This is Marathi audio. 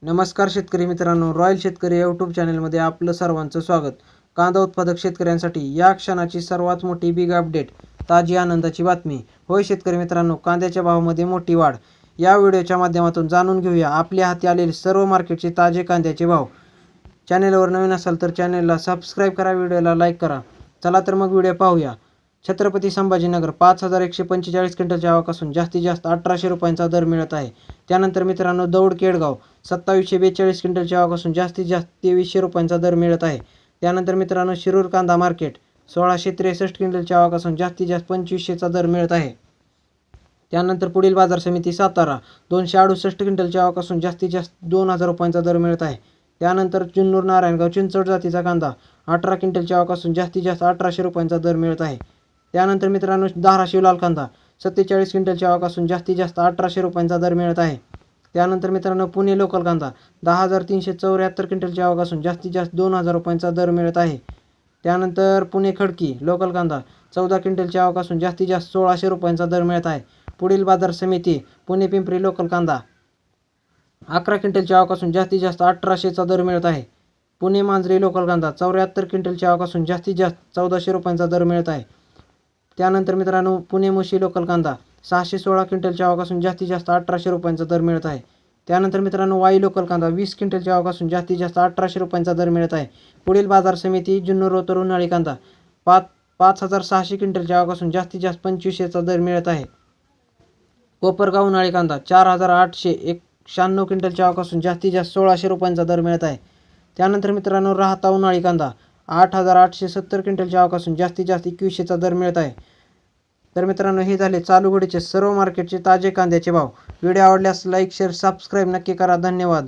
नमस्कार शेतकरी मित्रांनो, रॉयल शेतकरी यूट्यूब चॅनलमध्ये आपलं सर्वांचं स्वागत. कांदा उत्पादक शेतकऱ्यांसाठी या क्षणाची सर्वात मोठी बिग अपडेट, ताजी आनंदाची बातमी. होय शेतकरी मित्रांनो, कांद्याच्या भावामध्ये मोठी वाढ. या व्हिडिओच्या माध्यमातून जाणून घेऊया आपल्या हाती आलेले सर्व मार्केटचे ताजे कांद्याचे भाव. चॅनेलवर नवीन असाल तर चॅनेलला सबस्क्राईब करा, व्हिडिओला लाईक करा. चला तर मग व्हिडिओ पाहूया. छत्रपती संभाजीनगर 5145 क्विंटलच्या आवकासून जास्तीत जास्त 1800 रुपयांचा दर मिळत आहे. त्यानंतर मित्रांनो, दौंड केडगाव 2742 क्विंटलच्या आवकासून जास्तीत जास्त 2300 रुपयांचा दर मिळत आहे. त्यानंतर मित्रांनो, शिरूर कांदा मार्केट 1663 क्विंटलच्या आवकासून जास्तीत जास्त 2500चा दर मिळत आहे. त्यानंतर पुढील बाजार समिती सातारा 268 क्विंटलच्या आवकासून जास्तीत जास्त 2000 रुपयांचा दर मिळत आहे. त्यानंतर जुन्नर नारायणगाव चिंचवड जातीचा कांदा 18 क्विंटलच्या आवकासून जास्तीत जास्त 1800 रुपयांचा दर मिळत आहे. त्यानंतर मित्रांनो, धाराशिव लाल कांदा 47 क्विंटलच्या आवकासून जास्तीत जास्त 1800 रुपयांचा दर मिळत आहे. त्यानंतर मित्रांनो, पुणे लोकल कांदा 10374 क्विंटलच्या आवकासून जास्तीत जास्त 2000 रुपयांचा दर मिळत आहे. त्यानंतर पुणे खडकी लोकल कांदा 14 क्विंटलच्या आवकासून जास्तीत जास्त 1600 रुपयांचा दर मिळत आहे. पुढील बाजार समिती पुणे पिंपरी लोकल कांदा 11 क्विंटलच्या आवकासून जास्तीत जास्त 1800चा दर मिळत आहे. पुणे मांजरी लोकल कांदा 74 क्विंटलच्या आवकासून जास्तीत जास्त 1400 रुपयांचा दर मिळत आहे. त्यानंतर मित्रांनो, पुणे मुशी लोकल कांदा 616 क्विंटलच्या आवकासून जास्तीत जास्त 1800 रुपयांचा दर मिळत आहे. त्यानंतर मित्रांनो, वाई लोकल कांदा 20 क्विंटलच्या आवकासून जास्तीत जास्त 1800 रुपयांचा दर मिळत आहे. पुढील बाजार समिती जुन्नर रोतर उन्हाळी कांदा 5600 क्विंटलच्या आवकासून जास्तीत जास्त 2500चा दर मिळत आहे. कोपरगाव उन्हाळी कांदा 4896 क्विंटलच्या आवकासून जास्तीत जास्त 1600 रुपयांचा दर मिळत आहे. त्यानंतर मित्रांनो, राहता उन्हाळी कांदा 8870 क्विंटलच्या आवकासून जास्तीत जास्त 2100चा दर मिळत आहे. तर मित्रांनो, हे झाले चालू घडीचे सर्व मार्केटचे ताजे कांद्याचे भाव. व्हिडिओ आवडल्यास लाईक, शेअर, सबस्क्राईब नक्की करा. धन्यवाद.